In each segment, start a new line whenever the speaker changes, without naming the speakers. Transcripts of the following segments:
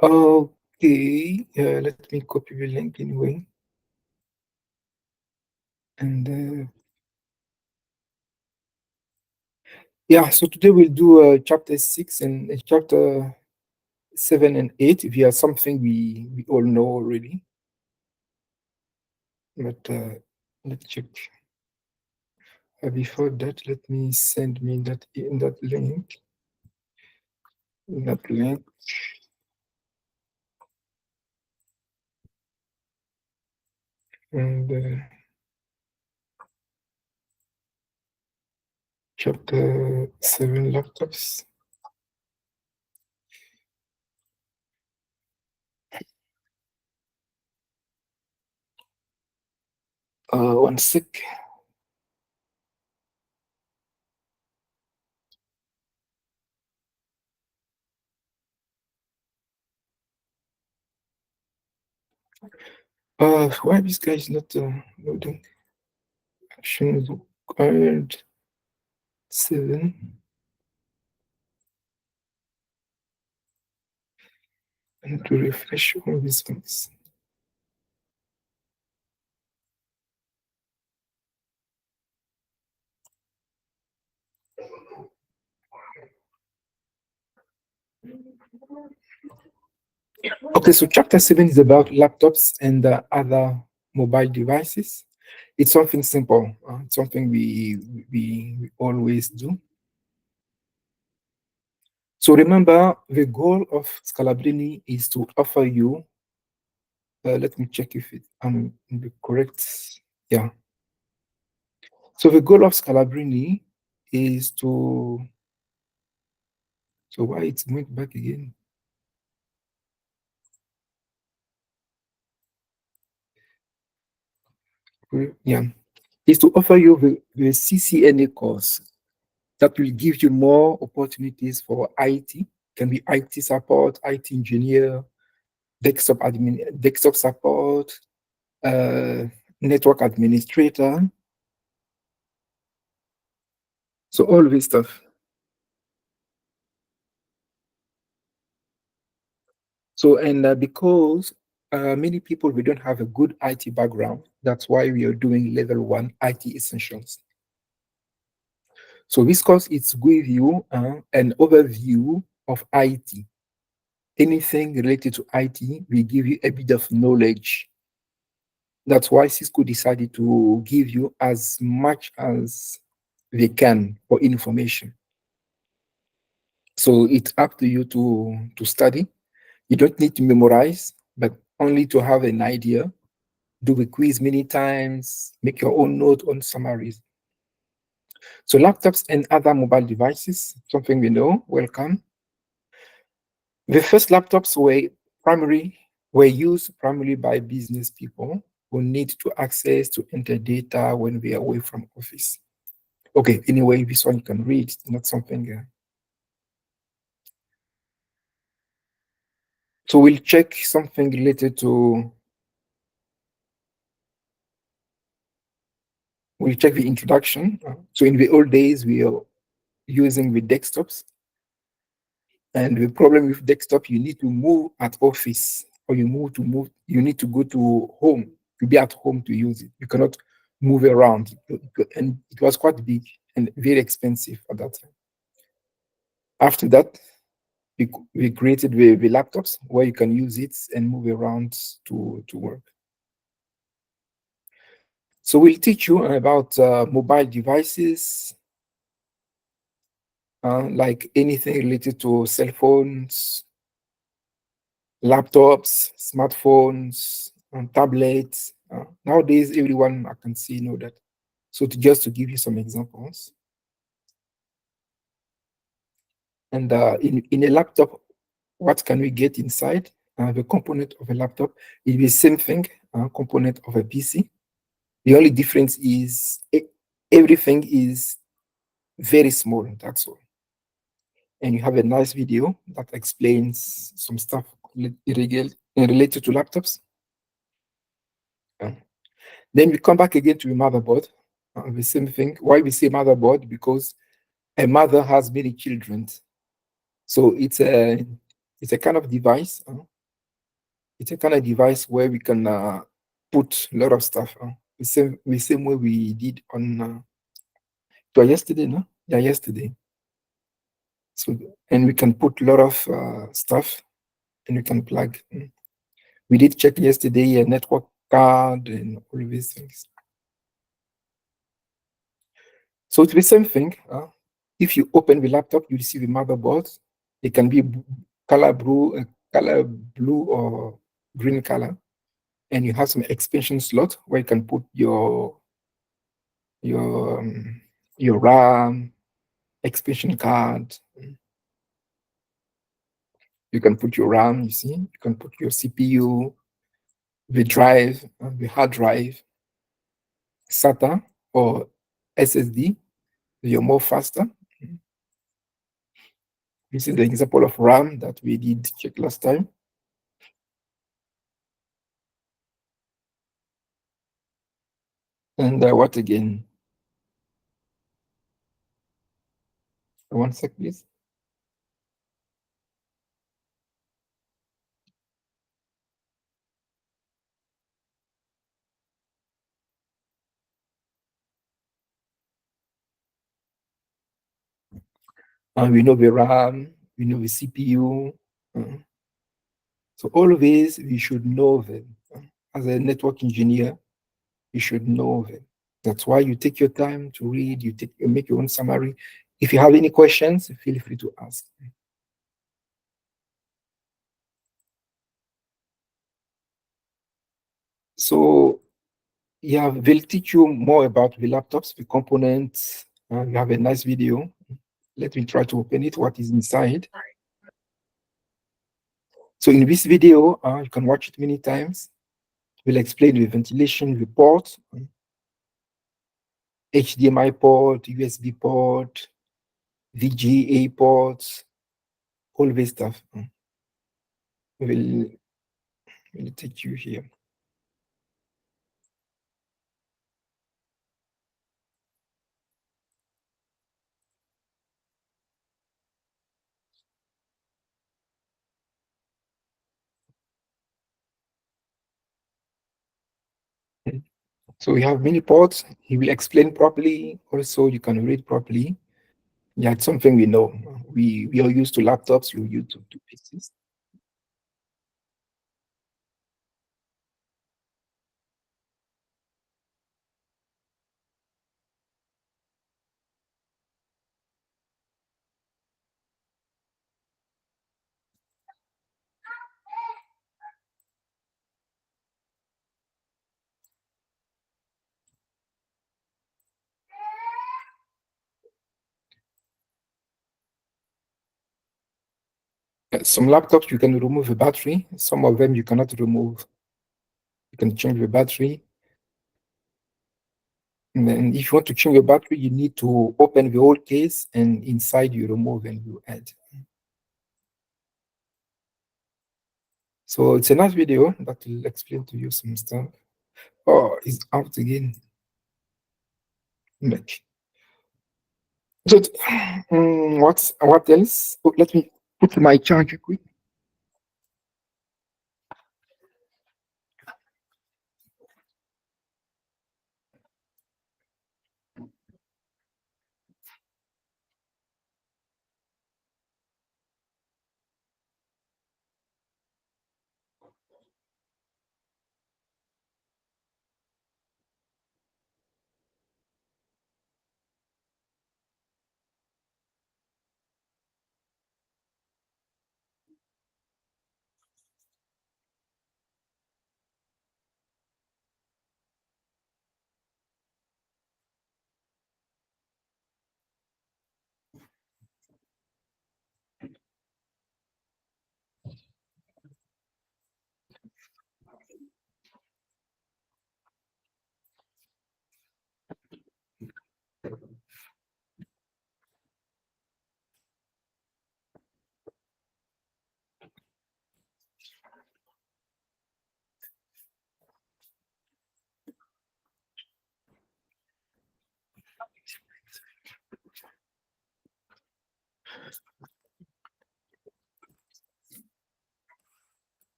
Okay, let me copy the link anyway. And yeah, so today we'll do chapter 6 and chapter 7 and 8 via something we all know already. But let's check. Before that, let me send me that in that link. That link. And chapter 7 laptops. One sec. Why this guy is not loading? Actions required 7. And to refresh all these things. Okay, so chapter 7 is about laptops and other mobile devices. It's something simple. It's something we always do. So remember, the goal of Scalabrini is to offer you. Let me check if I'm in the correct. Yeah. So the goal of Scalabrini is to. So why it went back again? Yeah, is to offer you the CCNA course that will give you more opportunities for IT. Can be IT support, IT engineer, desktop admin, desktop support, uh, network administrator. So all this stuff. So and because many people we don't have a good IT background, that's why we are doing level 1 IT essentials. So this course is give you an overview of IT. Anything related to IT will give you a bit of knowledge. That's why Cisco decided to give you as much as they can for information. So it's up to you to study. You don't need to memorize, but only to have an idea. Do the quiz many times, make your own note on summaries. So laptops and other mobile devices, something we know, welcome. The first laptops were used primarily by business people who need to access to enter data when they are away from office. Okay, anyway, this one you can read, it's not something. So we'll check something related to, we'll check the introduction. So in the old days, we are using the desktops. And the problem with desktop, you need to move at office or you need to go to home, to be at home to use it. You cannot move around. And it was quite big and very expensive at that time. After that, we created the laptops where you can use it and move around to work. So we'll teach you about mobile devices, like anything related to cell phones, laptops, smartphones, and tablets. Nowadays, everyone I can see know that. So just to give you some examples, and in a laptop, what can we get inside? The component of a laptop is the same thing, component of a PC. The only difference is everything is very small. That's all. And you have a nice video that explains some stuff related to laptops. Then we come back again to the motherboard. The same thing. Why we say motherboard? Because a mother has many children. So It's a kind of device. It's a kind of device where we can put a lot of stuff. The same way we did on yesterday, no? Yeah, yesterday. So and we can put a lot of stuff and we can plug. We did check yesterday a network card and all of these things. So it's the same thing. If you open the laptop, you see the motherboard. It can be color blue or green color, and you have some expansion slot where you can put your um, your RAM, expansion card. You can put your RAM. You see, you can put your CPU, the drive, the hard drive, SATA or SSD. You're more faster. This is the example of RAM that we did check last time. And what again? One sec, please. And we know the RAM, we know the CPU. So all of these, we should know them. As a network engineer, you should know them. That's why you take your time to read, you make your own summary. If you have any questions, feel free to ask. So yeah, they'll teach you more about the laptops, the components. You have a nice video. Let me try to open it, what is inside. So in this video, you can watch it many times. We'll explain the ventilation, the port, HDMI port, USB port, VGA ports, all this stuff. We'll take you here. So we have many ports. He will explain properly. Also, you can read properly. Yeah, it's something we know. We are used to laptops. We're used to PCs. Some laptops you can remove the battery. Some of them you cannot remove. You can change the battery. And then if you want to change the battery, you need to open the whole case and inside you remove and you add. So it's a nice video that will explain to you some stuff. Oh, it's out again. Like, so, what else? Oh, let me put my charger quick.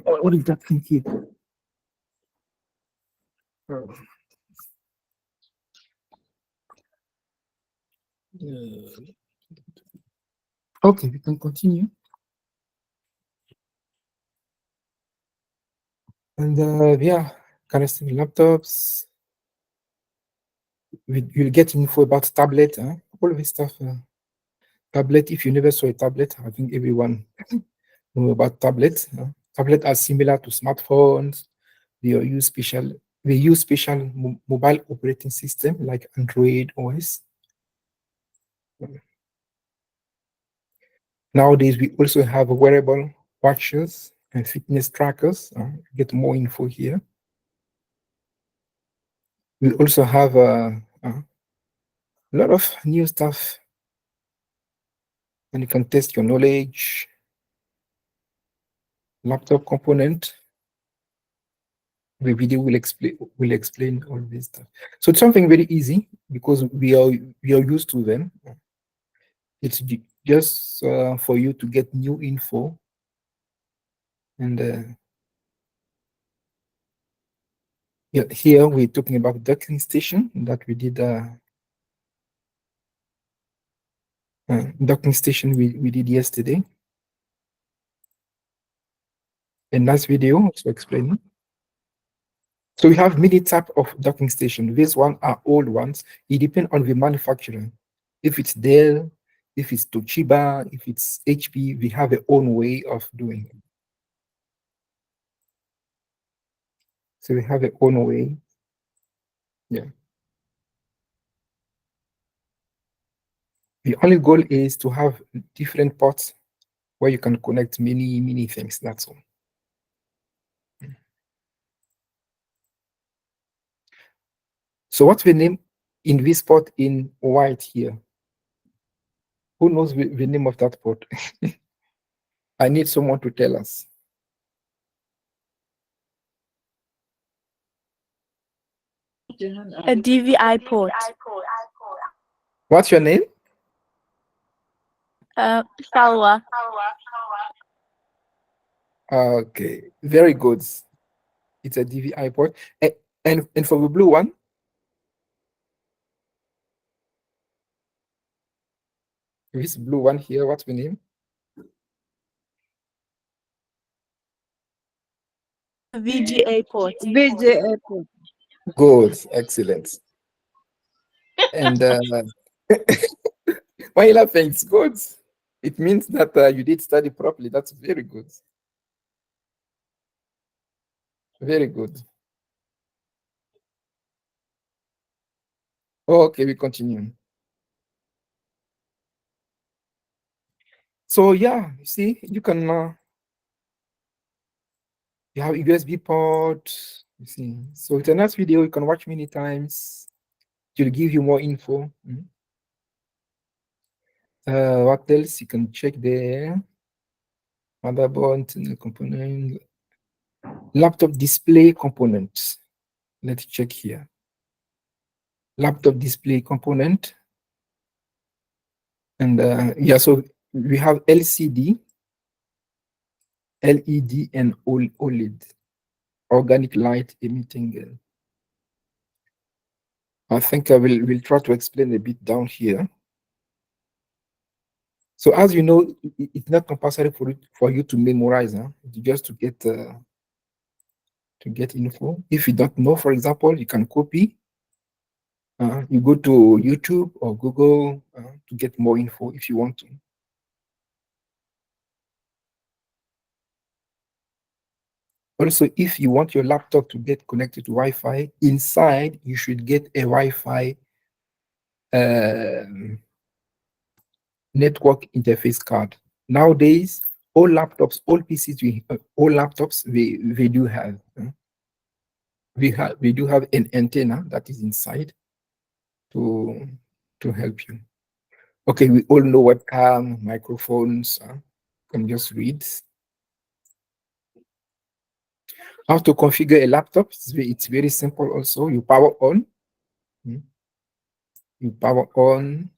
What is that thing here? Okay, we can continue. And yeah, connecting laptops. You'll get info about tablet, all of this stuff. Tablet, if you never saw a tablet, I think everyone know about tablets. Tablets are similar to smartphones. They use special mobile operating system like Android OS. Nowadays, we also have wearable watches and fitness trackers. Get more info here. We also have a lot of new stuff, and you can test your knowledge. Laptop component. The video will explain all this stuff. So it's something very easy because we are used to them. It's just for you to get new info, and yeah, here we're talking about docking station that we did. Docking station we did yesterday. A nice video also explaining. So we have many type of docking station. These one are old ones. It depends on the manufacturer. If it's Dell, if it's Toshiba, if it's HP, we have their own way of doing it. So we have their own way. Yeah. The only goal is to have different ports where you can connect many things. That's all. So what's the name in this port in white here? Who knows the name of that port? I need someone to tell us.
A DVI port.
What's your name?
Salwa.
Okay, very good. It's a DVI port. And for the blue one? This blue one here, what's the name?
VGA port.
VGA port.
Good, excellent. And why you laughing? It's good. It means that you did study properly. That's very good. Very good. Okay, we continue. So yeah, you see, you can you have USB port. You see, so it's a nice video. You can watch many times. It'll give you more info. What else you can check there? Motherboard component, laptop display components. Let's check here. Laptop display component. And yeah, so we have LCD, LED, and OLED, organic light emitting. I think I will try to explain a bit down here. So as you know, it's not compulsory for you to memorize, just to get info. If you don't know, for example, you can copy. You go to YouTube or Google to get more info if you want to. Also, if you want your laptop to get connected to Wi-Fi, inside you should get a Wi-Fi network interface card. Nowadays, all laptops, all PCs, all laptops, they do have. We do have an antenna that is inside to help you. Okay, we all know webcam, microphones. Can just read. How to configure a laptop? It's very simple. Also, you power on. You power on,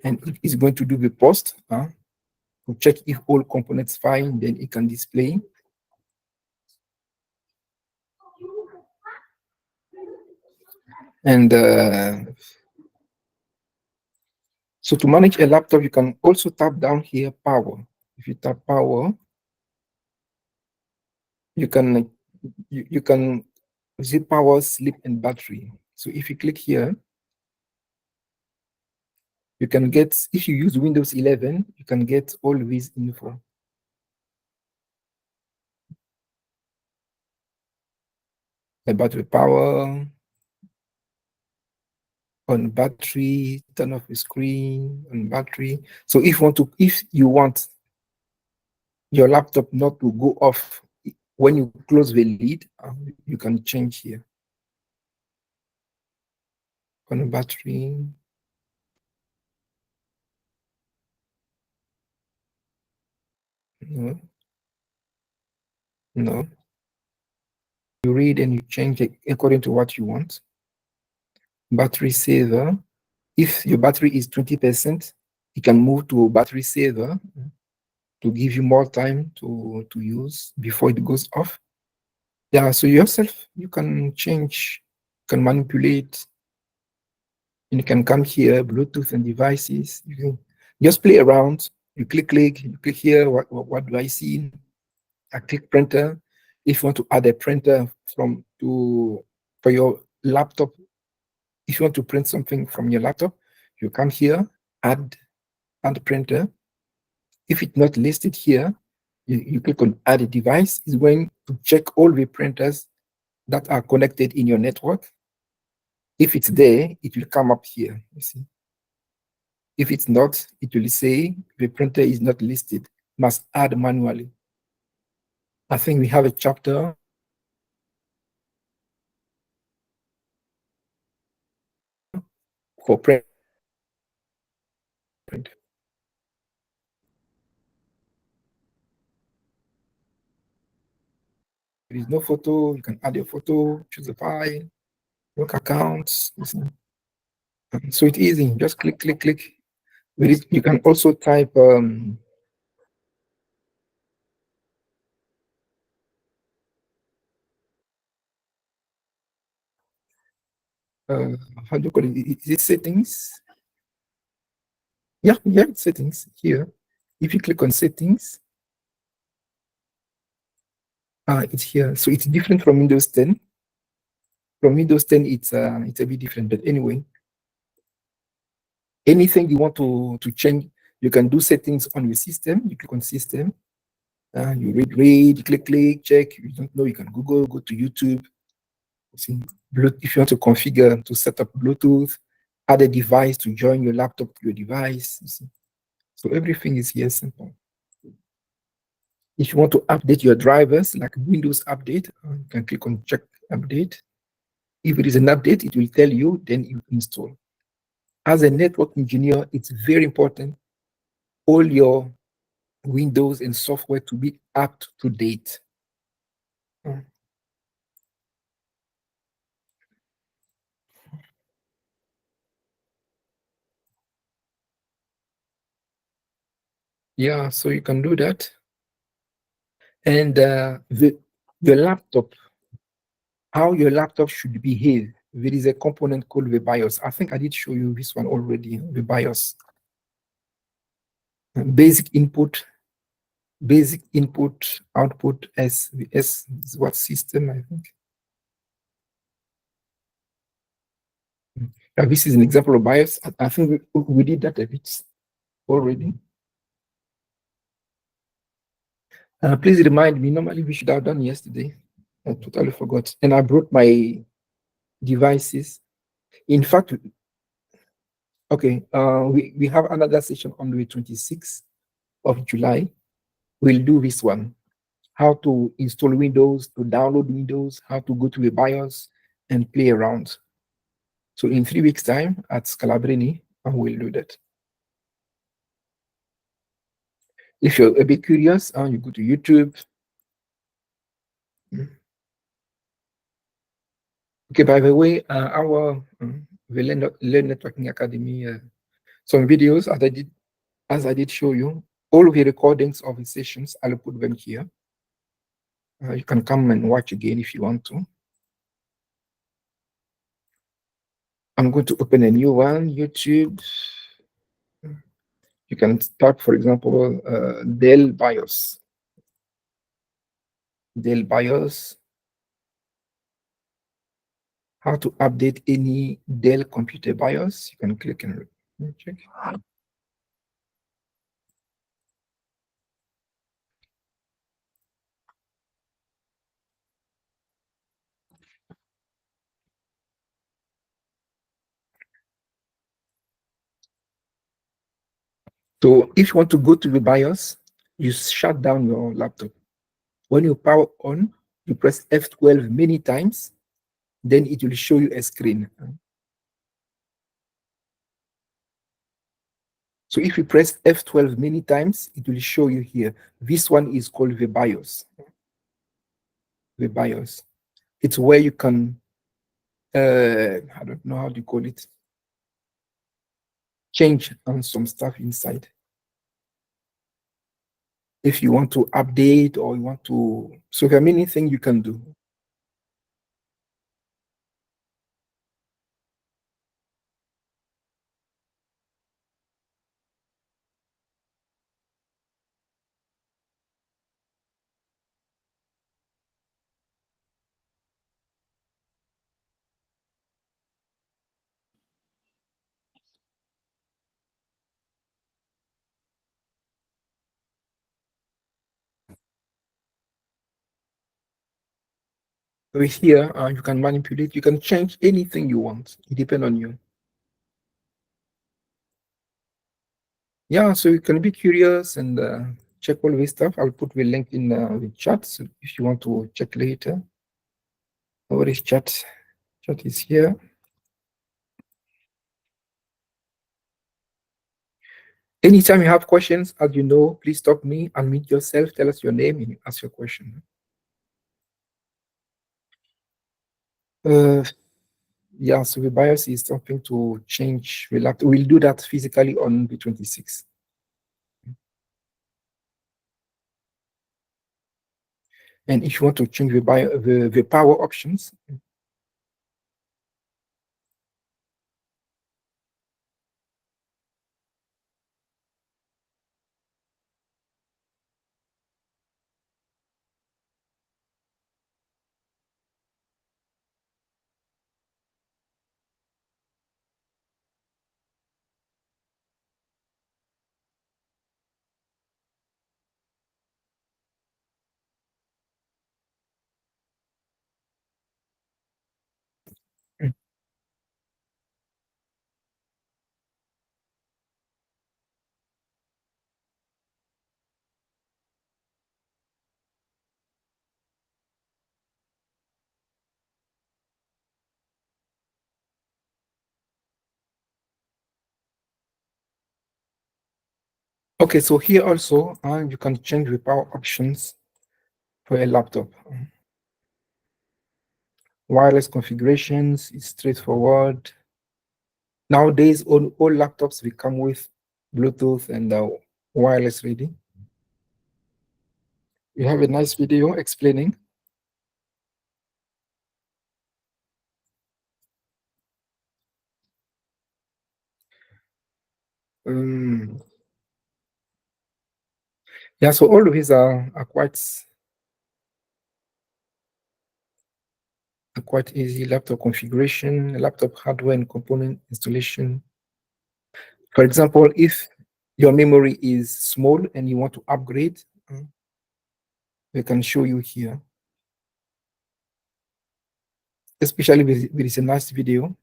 and it is going to do the post. to check if all components fine, then it can display. And so to manage a laptop, you can also tap down here, power. If you tap power, you can see power, sleep, and battery. So if you click here, you can get, if you use Windows 11, you can get all this info. The battery power, on battery, turn off the screen, on battery. So if you want your laptop not to go off when you close the lid, you can change here. On the battery. No. No. You read and you change it according to what you want. Battery saver. If your battery is 20%, you can move to battery saver to give you more time to use before it goes off. Yeah, so yourself, you can change, can manipulate, and you can come here, Bluetooth and devices. You can just play around. You click here, what do I see? I click printer. If you want to add a printer for your laptop, if you want to print something from your laptop, you come here, add printer. If it's not listed here, you click on add a device. It's going to check all the printers that are connected in your network. If it's there, it will come up here, you see. If it's not, it will say the printer is not listed, must add manually. I think we have a chapter for print. There is no photo, you can add your photo, choose a file, work accounts. So it's easy, just click. You can also type how do you call it? Is it settings? Yeah, it's settings here. If you click on settings, it's here. So it's different from Windows 10. From Windows 10, it's a bit different. But anyway, anything you want to change, you can do settings on your system. You click on system. You read, click, check. You don't know, you can Google, go to YouTube. See, if you want to configure to set up Bluetooth, add a device to join your laptop to your device. You see. So everything is here simple. If you want to update your drivers, like Windows Update, you can click on check update. If it is an update, it will tell you, then you install. As a network engineer, it's very important all your Windows and software to be up to date. Yeah, so you can do that. And your laptop, how your laptop should behave. There is a component called the BIOS. I think I did show you this one already, the BIOS. Basic input, output, S is what system, I think. Now, this is an example of BIOS. I think we did that a bit already. Please remind me, normally we should have done yesterday. I totally forgot. And I brought my devices. In fact, okay, we have another session on the 26th of July. We'll do this one. How to install Windows, to download Windows, how to go to the BIOS and play around. So in 3 weeks' time at Scalabrini, I will do that. If you're a bit curious, you go to YouTube. Okay, by the way, our the Learn Networking Academy, some videos as I did show you, all the recordings of the sessions, I'll put them here. You can come and watch again if you want to. I'm going to open a new one, YouTube. You can start, for example, Dell BIOS. Dell BIOS. How to update any Dell computer BIOS. You can click and check. So if you want to go to the BIOS, you shut down your laptop. When you power on, you press F12 many times, then it will show you a screen. So if you press F12 many times, it will show you here. This one is called the BIOS. The BIOS. It's where you can, I don't know how to call it, change on some stuff inside. If you want to update or you want to, so there are many things you can do. So here, you can manipulate, you can change anything you want. It depends on you. Yeah, so you can be curious and check all this stuff. I'll put the link in the chat so if you want to check later. Where is chat? Chat is here. Anytime you have questions, as you know, please stop me, unmute yourself, tell us your name, and ask your question. Yeah, so the BIOS is something to change. We'll do that physically on the 26th. And if you want to change the power options, okay, so here also, you can change the power options for a laptop. Wireless configurations is straightforward. Nowadays, all laptops will come with Bluetooth and wireless ready. We have a nice video explaining. Yeah, so all of these are quite easy. Laptop configuration, laptop hardware and component installation. For example, if your memory is small and you want to upgrade, we can show you here. Especially with this a nice video.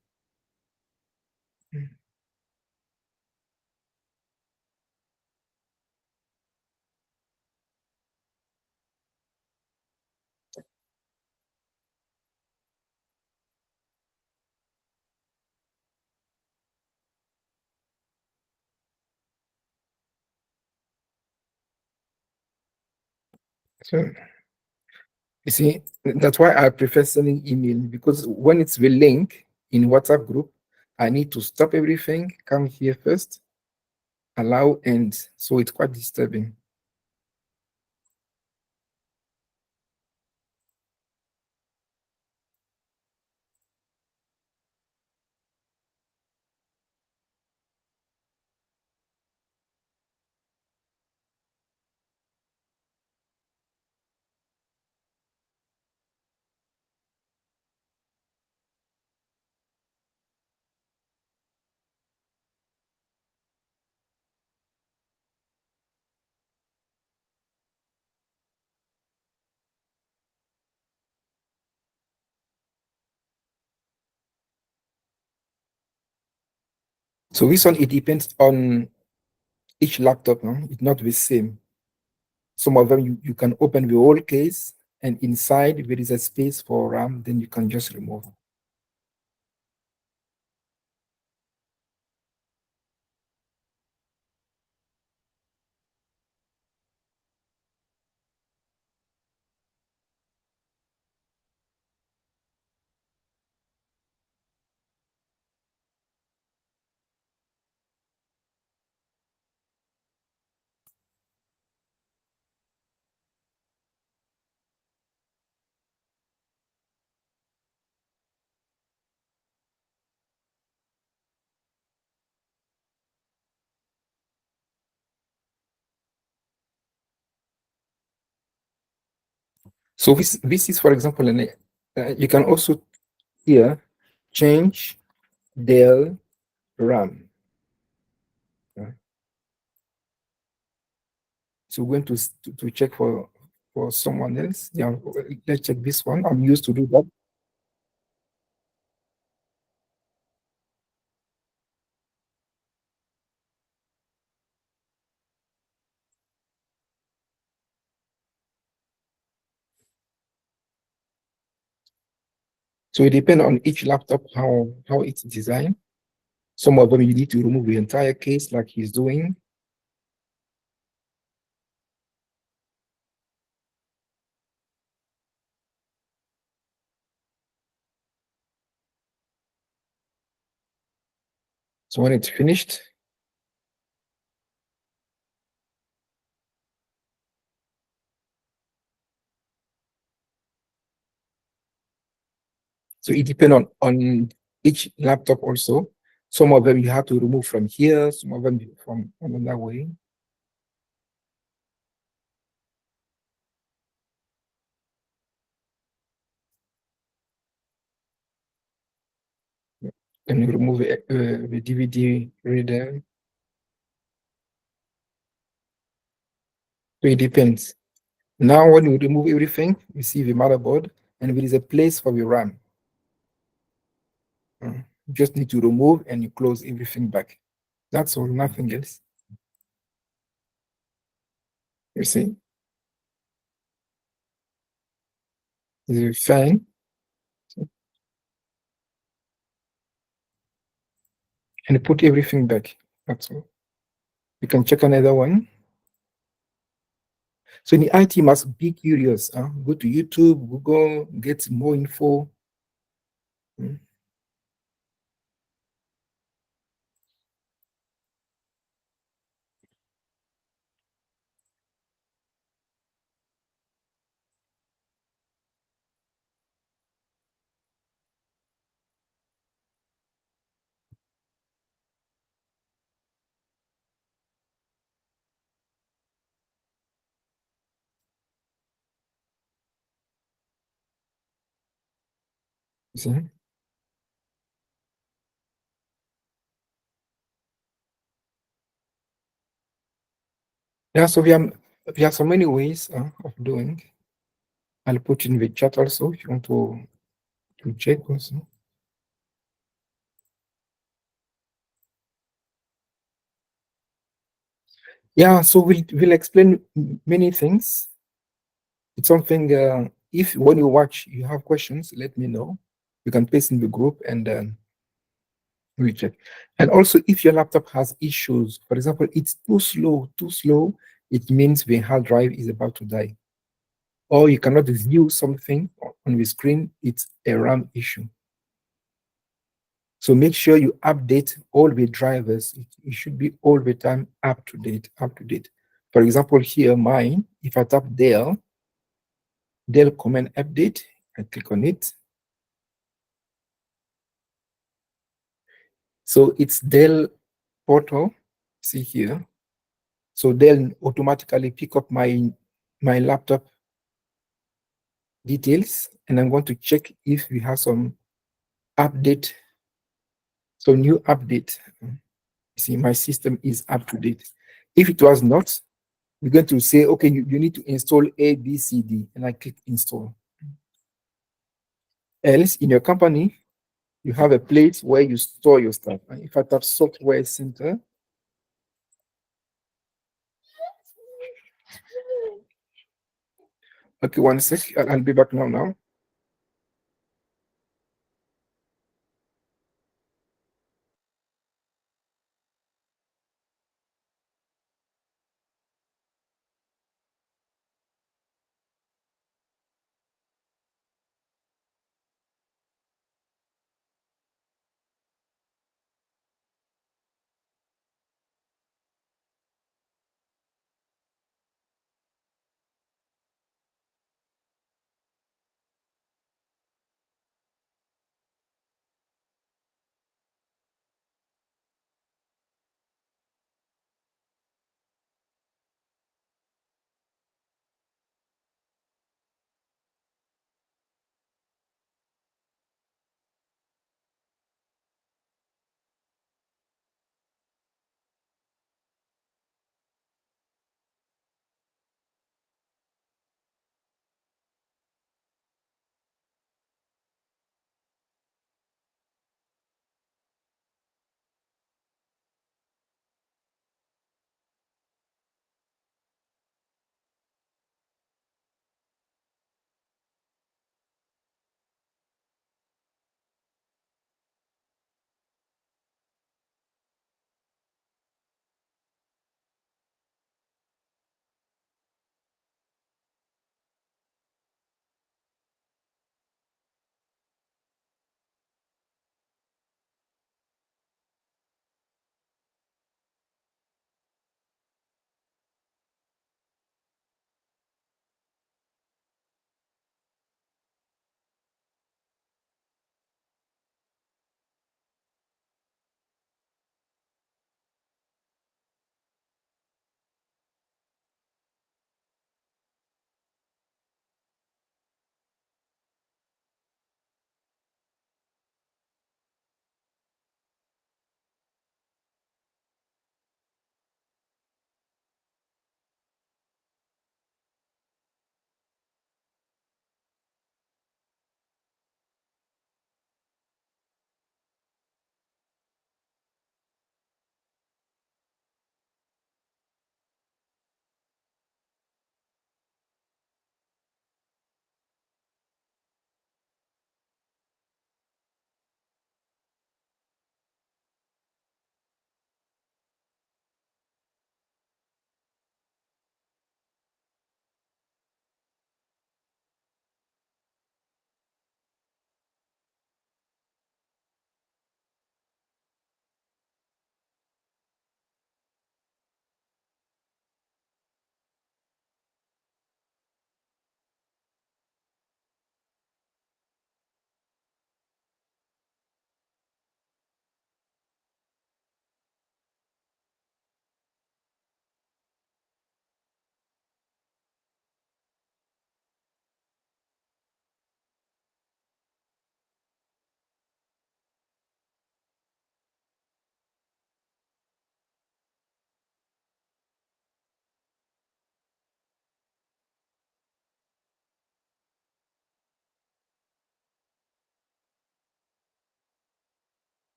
So you see, that's why I prefer sending email, because when it's the link in WhatsApp group, I need to stop everything, come here first, allow ends. So it's quite disturbing. So this one, it depends on each laptop. No? It's not the same. Some of them you can open the whole case, and inside if there is a space for RAM, then you can just remove. So this is, for example, you can also here change Dell RAM. So we're going to check for someone else. Yeah, let's check this one. I'm used to do that. So it depends on each laptop how it's designed. Some of them you need to remove the entire case like he's doing. So when it's finished, so it depends on each laptop also. Some of them you have to remove from here, some of them from another way. And you remove the DVD reader. So it depends. Now, when you remove everything, you see the motherboard, and there is a place for the RAM. You just need to remove and you close everything back. That's all, nothing else. You see, the fan, and put everything back. That's all. You can check another one. So the IT must be curious. Go to YouTube, Google, get more info. Mm. See? Yeah, so we have so many ways of doing. I'll put in the chat also if you want to check also. Yeah, so we'll explain many things. It's something, if when you watch, you have questions, let me know. You can paste in the group and we'll check. And also, if your laptop has issues, for example, it's too slow, it means the hard drive is about to die. Or you cannot view something on the screen, it's a RAM issue. So make sure you update all the drivers. It should be all the time up to date, up to date. For example, here mine, if I tap Dell command update, I click on it. So it's Dell portal, see here. So Dell automatically pick up my laptop details, and I'm going to check if we have some update, so new update. See, my system is up to date. If it was not, we're going to say, okay, you need to install A, B, C, D, and I click install. Else, in your company, you have a place where you store your stuff. And if I tap software center, okay, one sec, I'll be back now.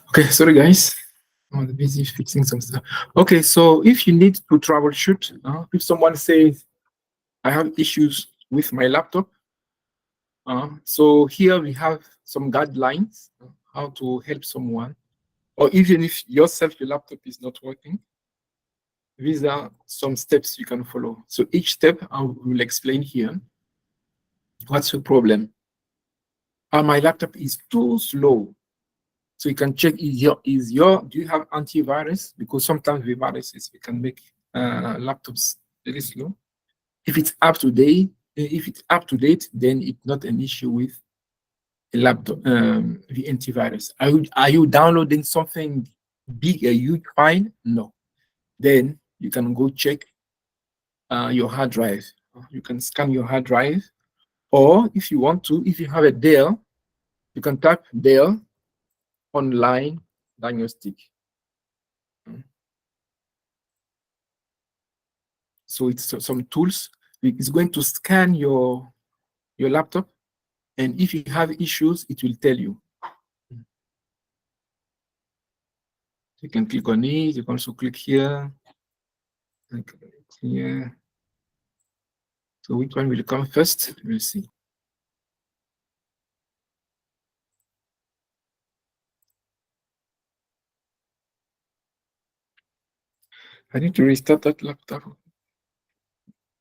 Okay, sorry guys. I'm busy fixing some stuff. Okay, so if you need to troubleshoot, if someone says, I have issues with my laptop, so here we have some guidelines how to help someone, or even if yourself, your laptop is not working, these are some steps you can follow. So each step I will explain here. What's your problem? My laptop is too slow. So you can check do you have antivirus? Because sometimes with viruses, we can make laptops very slow. If it's up to date, then it's not an issue with a laptop, the antivirus. Are you downloading something big, a huge file? No. Then you can go check your hard drive. You can scan your hard drive, or if you want to, if you have a Dell, you can type Dell online diagnostic. So it's some tools. It's going to scan your laptop, and if you have issues, it will tell you. You can click on it. You can also click here. Here. So which one will come first? We'll see. I need to restart that laptop.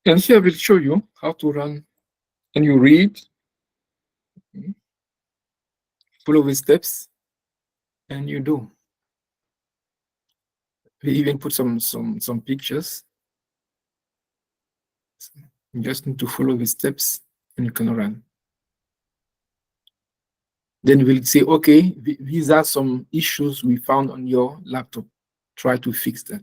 And here I will show you how to run. And you read, follow the steps, and you do. We even put some pictures. You just need to follow the steps, and you can run. Then we'll say, okay, these are some issues we found on your laptop. Try to fix that.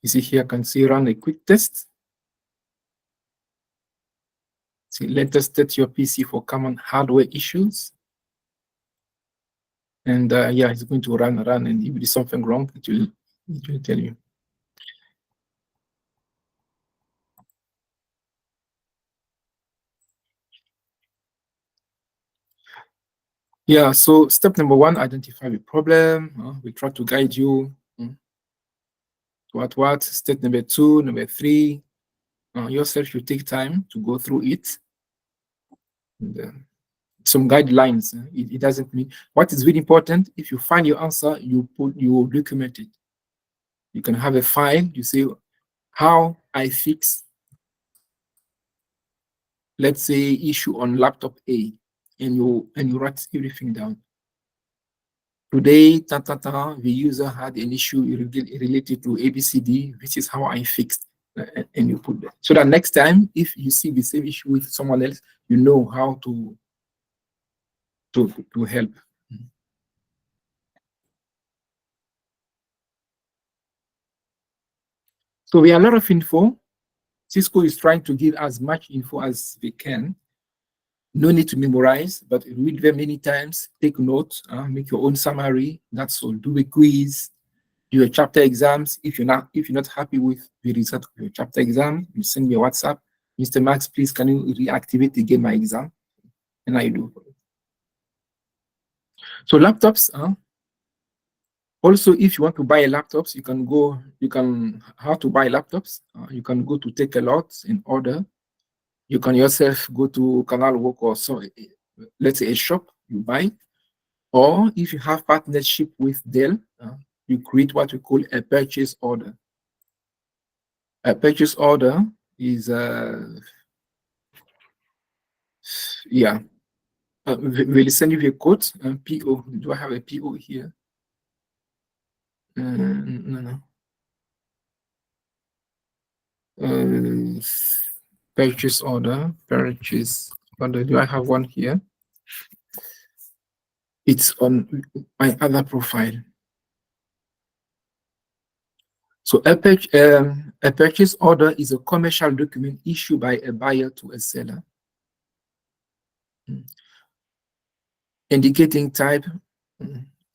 You see here, I can see run a quick test. See, let us test your PC for common hardware issues. And yeah, it's going to run, and if there is something wrong, it will tell you. Yeah, so step number one, identify the problem. We try to guide you. What? Step number two, number three. Yourself, you take time to go through it. And, some guidelines. It doesn't mean what is really important. If you find your answer, you document it. You can have a file. You say how I fix, let's say, issue on laptop A, and you write everything down. Today, the user had an issue related to ABCD. This is how I fixed, and you put that. So that next time, if you see the same issue with someone else, you know how to help. So we have a lot of info. Cisco is trying to give as much info as they can. No need to memorize, but read them many times, take notes, make your own summary. That's all. Do a quiz, do your chapter exams. If you're not happy with the result of your chapter exam, you send me a WhatsApp. Mr. Max, please can you reactivate again my exam? And I do. So laptops, also, if you want to buy laptops, you can how to buy laptops. You can go to Take a Lot and order. You can yourself go to Canal Walk or so, let's say a shop, you buy. Or if you have partnership with Dell, you create what we call a purchase order. A purchase order is, yeah, we'll send you a quote, PO. Do I have a PO here? No. Purchase order. Do I have one here? It's on my other profile. So a purchase order is a commercial document issued by a buyer to a seller, indicating type.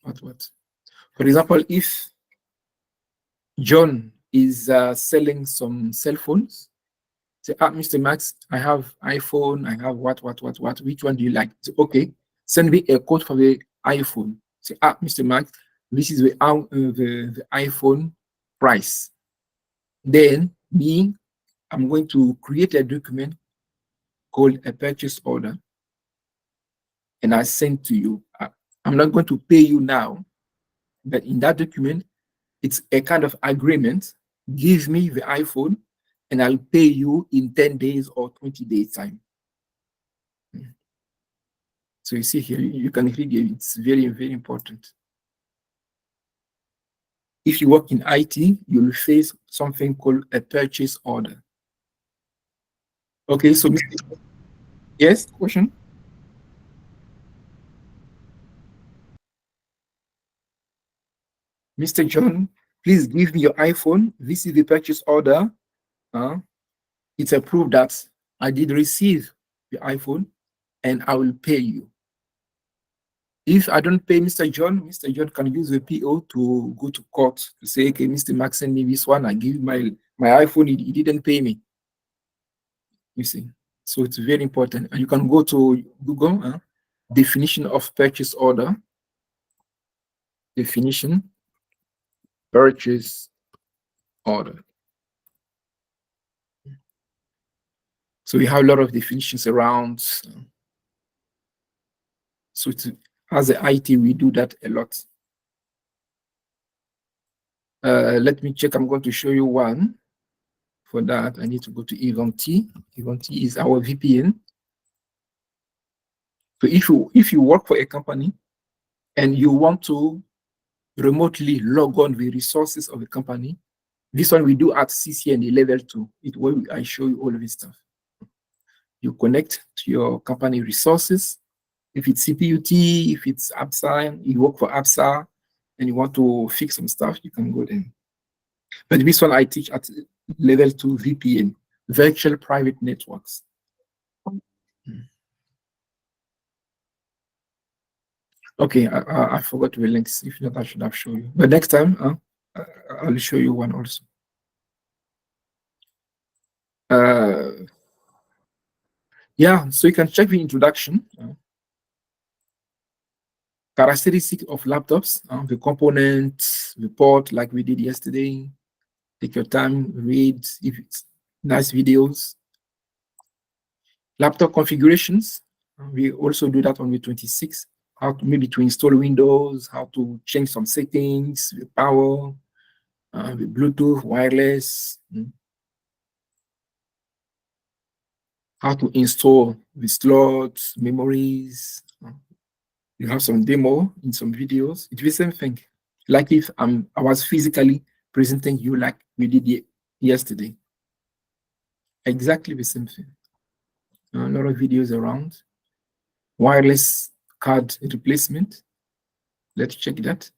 What? For example, if John is selling some cell phones. Say, Mr. Max, I have iPhone, I have what, which one do you like? Say, okay, send me a quote for the iPhone. Say, Mr. Max, this is the iPhone price. Then me, I'm going to create a document called a purchase order, and I send to you. I'm not going to pay you now, but in that document, it's a kind of agreement. Give me the iPhone, and I'll pay you in 10 days or 20 days time. So you see here, you can read it. It's very, very important. If you work in IT, you'll face something called a purchase order. Okay, so yes, question? Mr. John, please give me your iPhone. This is the purchase order. It's a proof that I did receive the iPhone and I will pay you. If I don't pay Mr. John can use the PO to go to court to say, okay, Mr. Max send me this one. I give my iPhone, he didn't pay me. You see, so it's very important. And you can go to Google, definition of purchase order, definition, purchase order. So we have a lot of definitions around. So it's, as a IT, we do that a lot. Let me check. I'm going to show you one. For that, I need to go to Ivanti. Ivanti is our VPN. So if you work for a company and you want to remotely log on the resources of the company, this one we do at CCNA level 2. It where I show you all of this stuff. You connect to your company resources. If it's CPUT, if it's APSA, you work for APSA, and you want to fix some stuff, you can go there. But this one I teach at level 2 VPN, virtual private networks. Okay, I forgot the links. If not, I should have shown you. But next time, I'll show you one also. Yeah, so you can check the introduction. Characteristics of laptops, the components, the port, like we did yesterday. Take your time, read if it's nice videos. Laptop configurations, we also do that on the 26th. How to maybe to install Windows, how to change some settings, the power, the Bluetooth, wireless, how to install the slots, memories. You have some demo in some videos. It's the same thing. Like if I was physically presenting you like we did yesterday. Exactly the same thing. A lot of videos around. Wireless card replacement. Let's check that.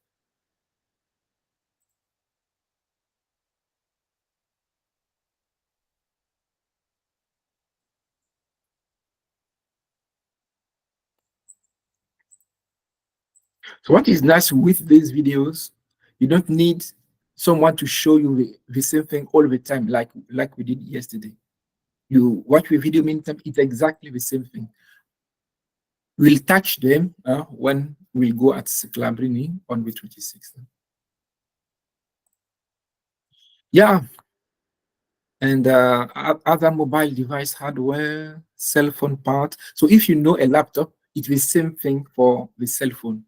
So what is nice with these videos, you don't need someone to show you the same thing all the time like we did yesterday. You watch the video meantime, it's exactly the same thing. We'll touch them when we'll go at Clabrini on the 26th. Yeah. And other mobile device hardware, cell phone part. So if you know a laptop, it's the same thing for the cell phone.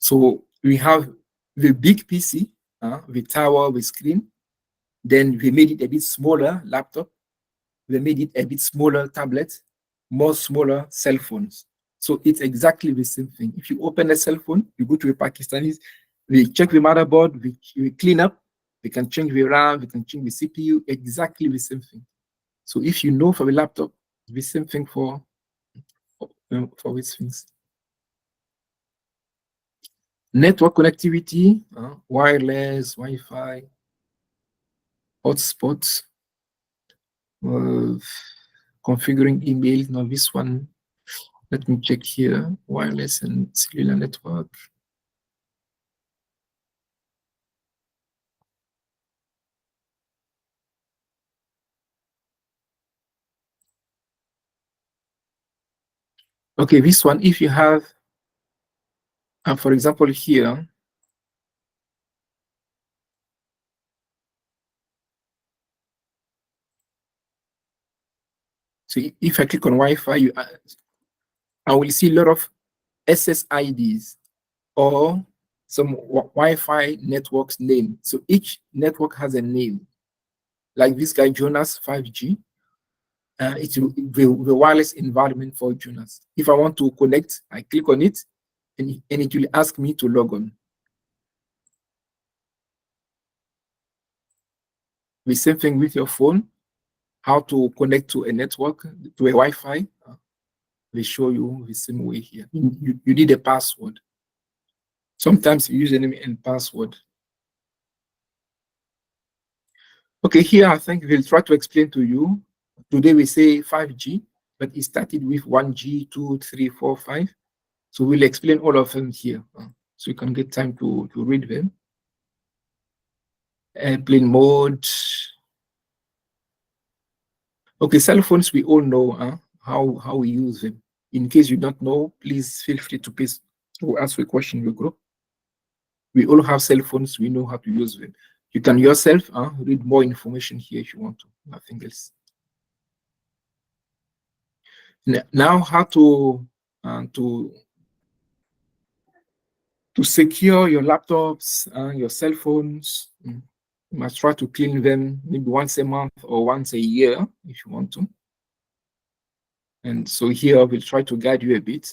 So we have the big PC, the tower, the screen. Then we made it a bit smaller laptop. We made it a bit smaller tablet, more smaller cell phones. So it's exactly the same thing. If you open a cell phone, you go to a Pakistanis, we check the motherboard, we clean up, we can change the RAM, we can change the CPU, exactly the same thing. So if you know for the laptop, the same thing for these things. Network connectivity, wireless, Wi-Fi, hotspots, configuring email. Now this one, let me check here, wireless and cellular network. Okay, this one, if you have, for example, here, so if I click on Wi-Fi, I will see a lot of SSIDs or some Wi-Fi network's name. So each network has a name. Like this guy, Jonas 5G. It's the wireless environment for Jonas. If I want to connect, I click on it, and it will ask me to log on. The same thing with your phone, how to connect to a network, to a Wi-Fi. They show you the same way here. You need a password. Sometimes username and password. Okay, here I think we'll try to explain to you. Today we say 5G, but it started with 1G, 2, 3, 4, 5. So we'll explain all of them here, so you can get time to read them. Airplane mode. Okay, cell phones, we all know how we use them. In case you don't know, please feel free to ask a question in your group. We all have cell phones, we know how to use them. You can yourself read more information here if you want to, nothing else. Now, how to secure your laptops and your cell phones. You must try to clean them maybe once a month or once a year if you want to. And so here we'll try to guide you a bit.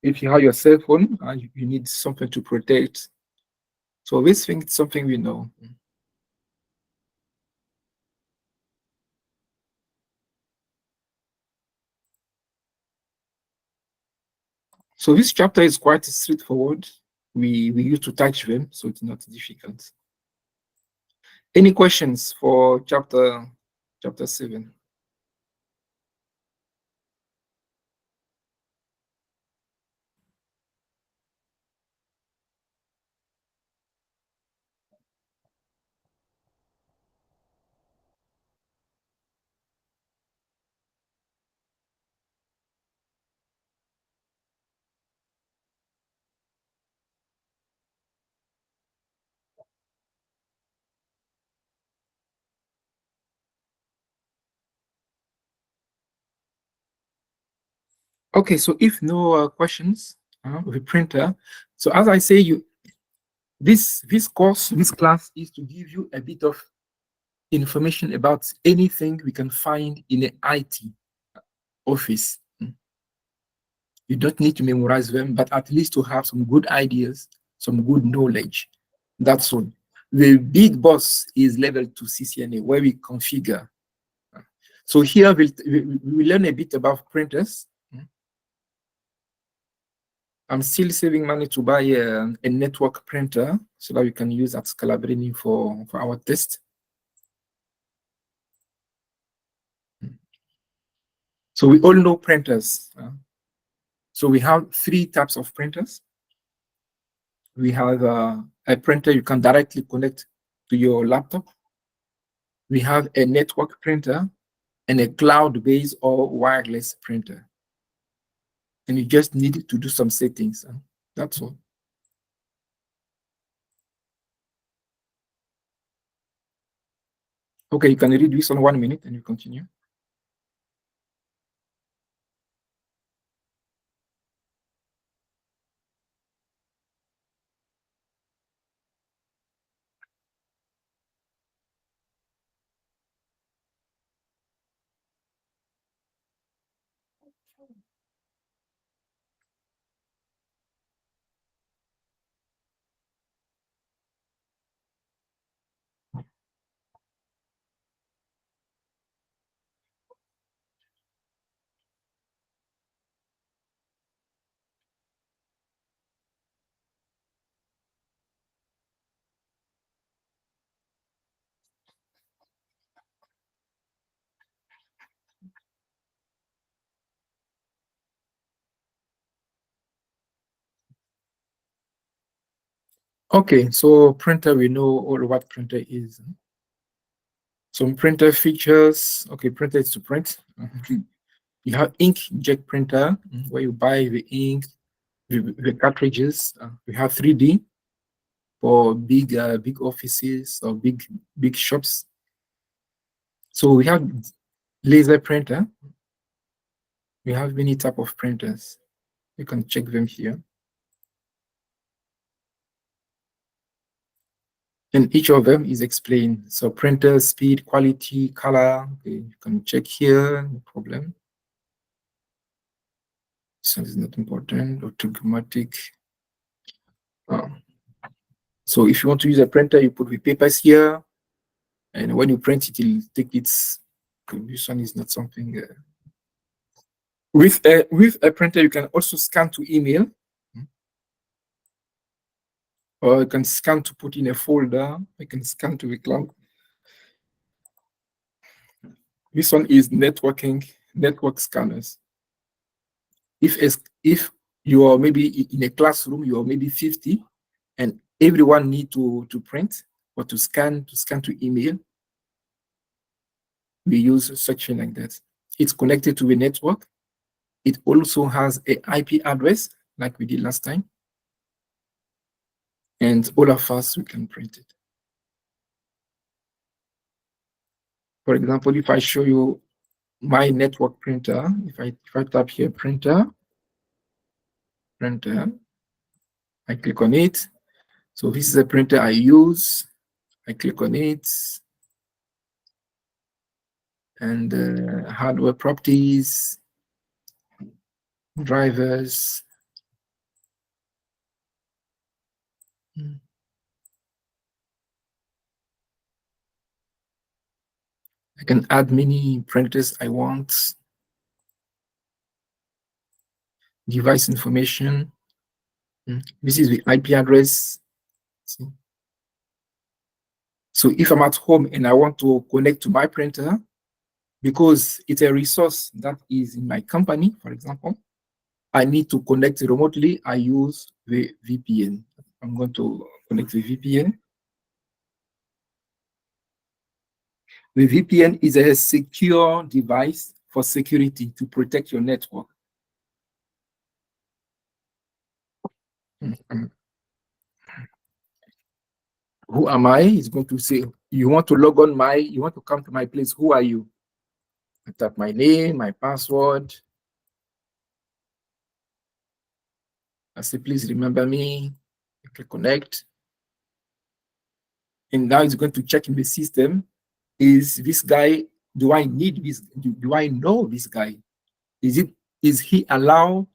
If you have your cell phone, you need something to protect. So this thing is something we know. So this chapter is quite straightforward. We used to touch them, so it's not difficult. Any questions for chapter 7? Okay, so if no questions with the printer, so as I say, this class is to give you a bit of information about anything we can find in an IT office. You don't need to memorize them, but at least to have some good ideas, some good knowledge. That's all. The big boss is level 2 CCNA, where we configure. So here we'll learn a bit about printers. I'm still saving money to buy a network printer so that we can use at Scalabrini for our test. So we all know printers. So we have 3 types of printers. We have a printer you can directly connect to your laptop. We have a network printer and a cloud-based or wireless printer. And you just need to do some settings. That's all. Okay, you can read this on 1 minute and you continue. Okay, so printer, we know all what printer is. Some printer features. Okay, printer is to print. You have inkjet printer where you buy the ink, the cartridges. We have 3D for big offices or big shops. So we have laser printer. We have many type of printers. You can check them here. And each of them is explained. So printer speed, quality, color. Okay, you can check here, no problem. So it's not important. Automatic. So if you want to use a printer, you put the papers here, and when you print it, it'll take its. This one is not something. With a printer, you can also scan to email, or you can scan to put in a folder. You can scan to the cloud. This one is network scanners. If you are maybe in a classroom, you are maybe 50, and everyone need to print or to scan to email, we use section like that. It's connected to a network. It also has an IP address, like we did last time. And all of us, we can print it. For example, if I show you my network printer, if I tap here, printer, I click on it. So this is a printer I use. I click on it. And hardware properties, drivers. I can add many printers I want. Device information. This is the IP address. See? So if I'm at home and I want to connect to my printer, because it's a resource that is in my company, for example, I need to connect remotely. I use the VPN. I'm going to connect the VPN. The VPN is a secure device for security to protect your network. Who am I? It's going to say, you want to log on you want to come to my place. Who are you? I type my name, my password. I say, please remember me. I click connect. And now it's going to check in the system. Is this guy, do I need this? Do I know this guy? Is he allowed?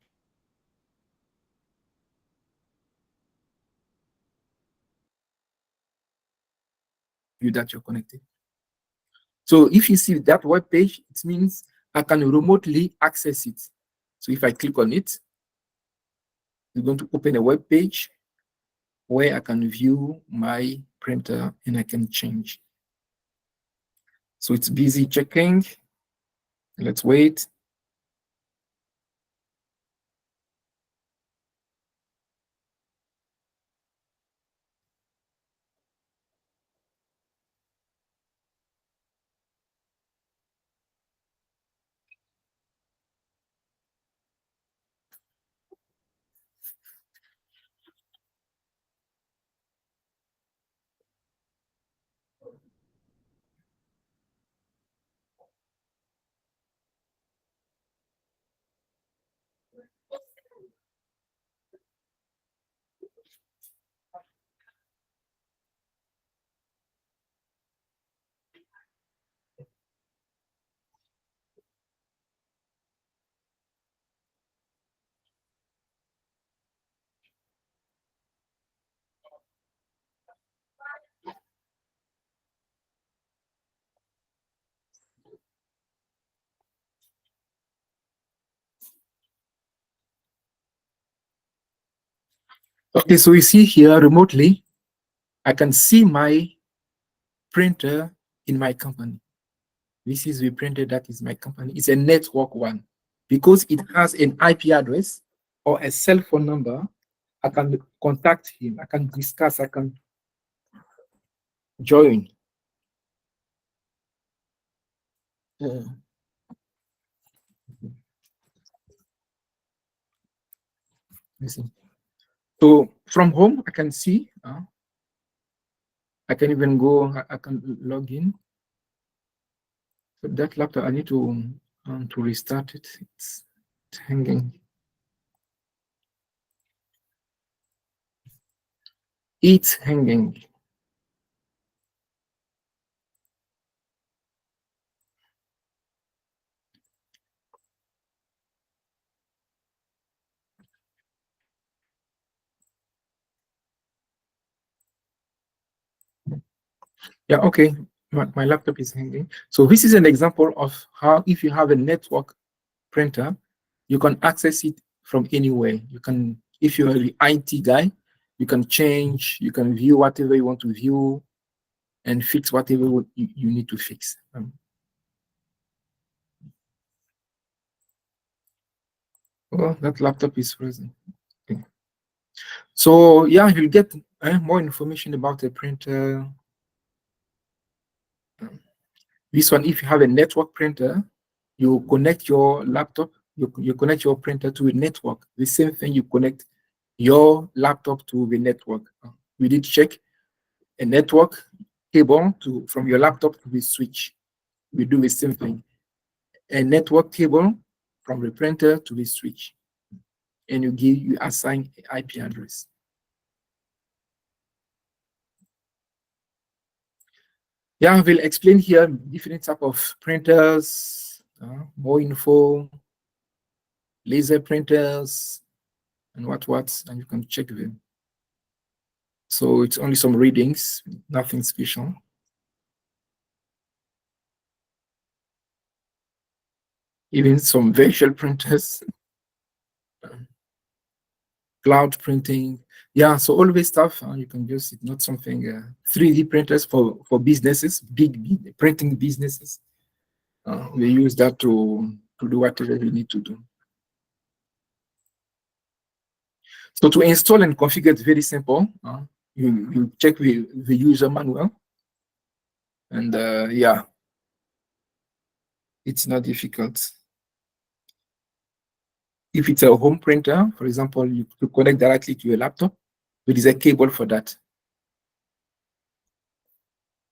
You that you're connected. So if you see that web page, it means I can remotely access it. So if I click on it, it's going to open a web page where I can view my printer and I can change. So it's busy checking. Let's wait. Okay, so you see here remotely, I can see my printer in my company. This is the printer that is my company. It's a network one. Because it has an IP address or a cell phone number, I can contact him, I can discuss, I can join. Listen. So from home, I can see. I can even go. I can log in. So that laptop, I need to restart it. It's hanging. It's hanging. Yeah, okay. My laptop is hanging. So this is an example of how, if you have a network printer, you can access it from anywhere. You can, if you're the IT guy, you can change, you can view whatever you want to view and fix whatever you need to fix. Oh, that laptop is frozen. Okay. So yeah, you'll get more information about the printer. This one, if you have a network printer, you connect your laptop, you connect your printer to a network. The same thing, you connect your laptop to the network. We did check a network cable from your laptop to the switch. We do the same thing. A network cable from the printer to the switch. And you assign an IP address. Yeah, we'll explain here different type of printers, more info, laser printers, and what, and you can check them. So it's only some readings, nothing special. Even some virtual printers, cloud printing. Yeah, so all this stuff you can use it, not something 3D printers for businesses, big printing businesses. We use that to do whatever we need to do. So to install and configure, it's very simple. You check the user manual, and yeah, it's not difficult. If it's a home printer, for example, you connect directly to your laptop. There is a cable for that.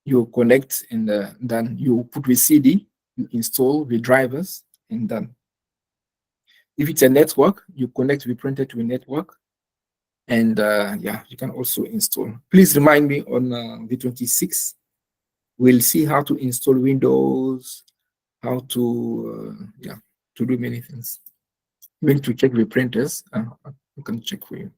You connect, and then you put the CD, you install the drivers, and done. If it's a network, you connect the printer to a network, and yeah, you can also install. Please remind me on the 26th. We'll see how to install Windows, how to yeah, to do many things. Even to check the printers, you can check for you.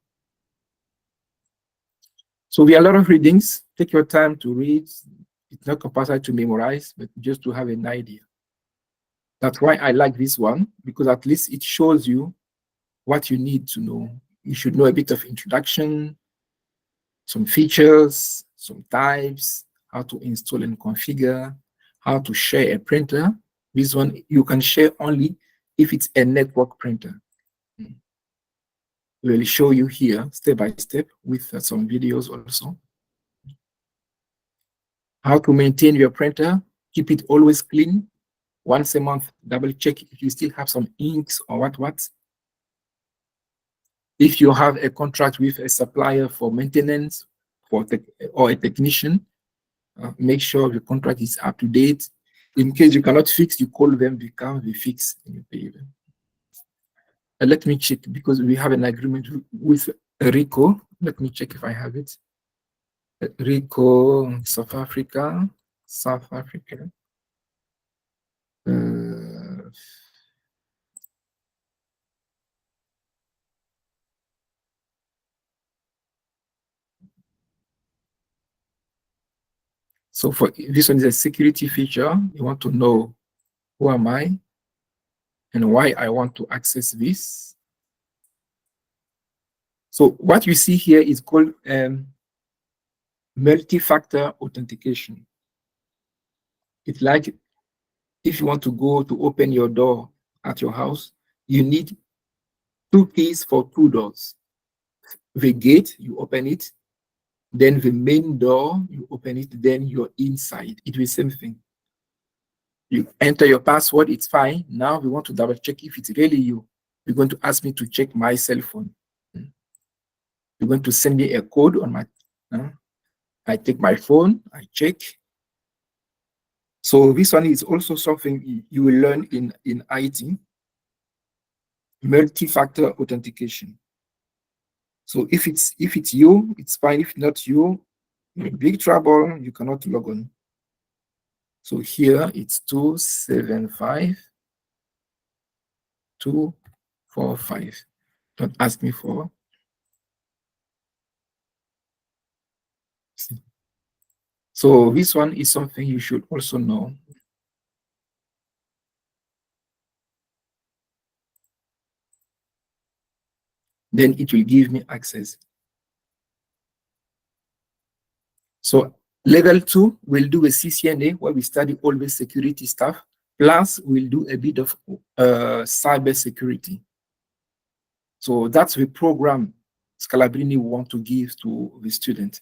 So we have a lot of readings. Take your time to read. It's not compulsory to memorize, but just to have an idea. That's why I like this one, because at least it shows you what you need to know. You should know a bit of introduction, some features, some types, how to install and configure, how to share a printer. This one you can share only if it's a network printer. We'll show you here step by step with some videos also. How to maintain your printer, keep it always clean. Once a month, double check if you still have some inks or what. If you have a contract with a supplier for maintenance or a technician, make sure the contract is up to date. In case you cannot fix, you call them, they come, they fix, and you pay them. Let me check, because we have an agreement with Rico. Let me check if I have it. Rico, South Africa. So for this one is a security feature. You want to know who am I and why I want to access this. So what you see here is called multi-factor authentication. It's like if you want to go to open your door at your house, you need 2 keys for 2 doors. The gate, you open it, then the main door, you open it, then you're inside. It's the same thing. You enter your password, it's fine. Now we want to double check if it's really you. You're going to ask me to check my cell phone. You're going to send me a code on my, I take my phone, I check. So this one is also something you will learn in IT, multi-factor authentication. So if it's you, it's fine. If not you, you're in big trouble, you cannot log on. So here it's 275245. Don't ask me for. So this one is something you should also know. Then it will give me access. So level 2 will do a CCNA where we study all the security stuff. Plus we'll do a bit of cyber security. So that's the program Scalabrini want to give to the student.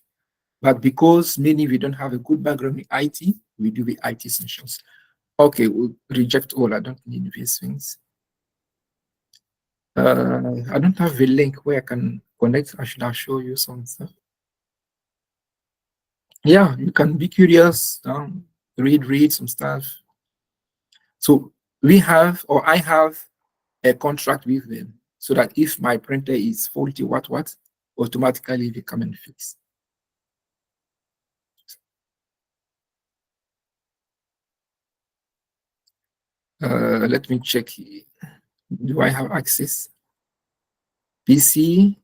But because many we don't have a good background in IT, we do the IT essentials. Okay, we'll reject all. I don't need these things. I don't have the link where I can connect. I should have show you some stuff. Yeah, you can be curious, read some stuff. So we have, or I have, a contract with them so that if my printer is faulty, automatically they come and fix. Let me check. Do I have access? PC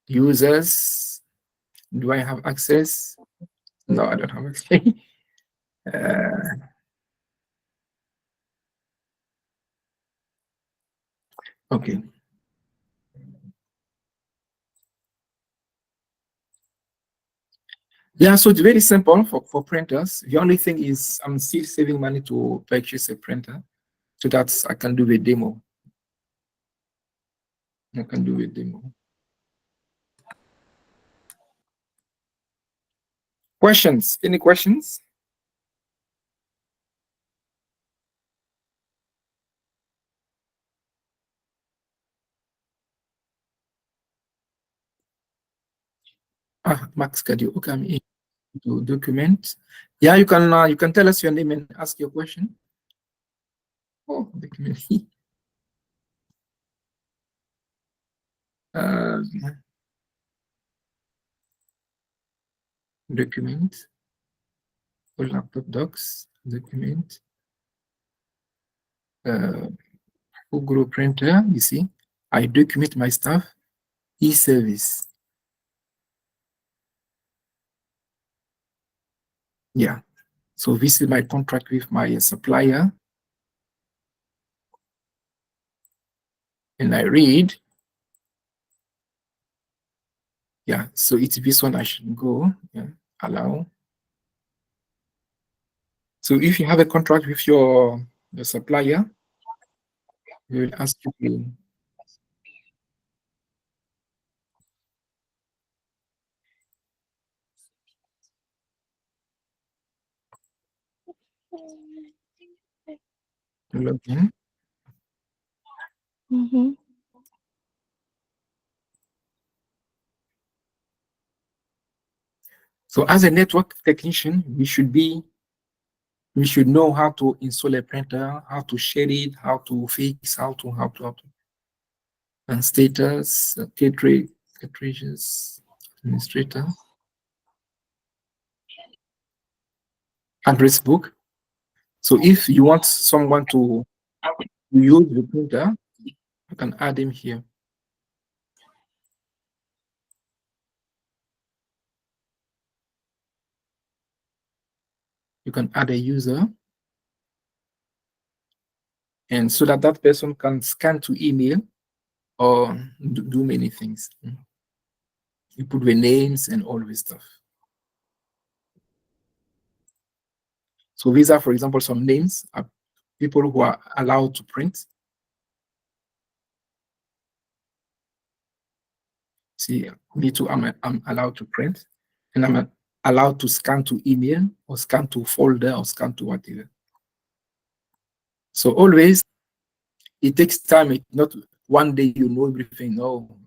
users. Do I have access? No, I don't have access. Okay. Yeah, so it's very simple for printers. The only thing is I'm still saving money to purchase a printer so that I can do a demo. I can do a demo. Questions? Any questions? Max Cadio. Okay, I'm in to document. Yeah, you can tell us your name and ask your question. Oh, document. Document. For laptop docs. Document. Google printer. You see, I document my stuff. E-service. Yeah. So this is my contract with my supplier. And I read. Yeah, so it's this one I should go. Yeah, allow. So if you have a contract with your supplier, we will ask you. To log in. So as a network technician, we should know how to install a printer, how to share it, how to fix, how to. And status, cartridges, administrator, address book. So if you want someone to use the printer, you can add him here. You can add a user. And so that person can scan to email or do many things. You put the names and all this stuff. So these are, for example, some names of people who are allowed to print. See, me too, I'm allowed to print. And I'm allowed to scan to email or scan to folder or scan to whatever. So always, it takes time. It's not one day you know everything. No,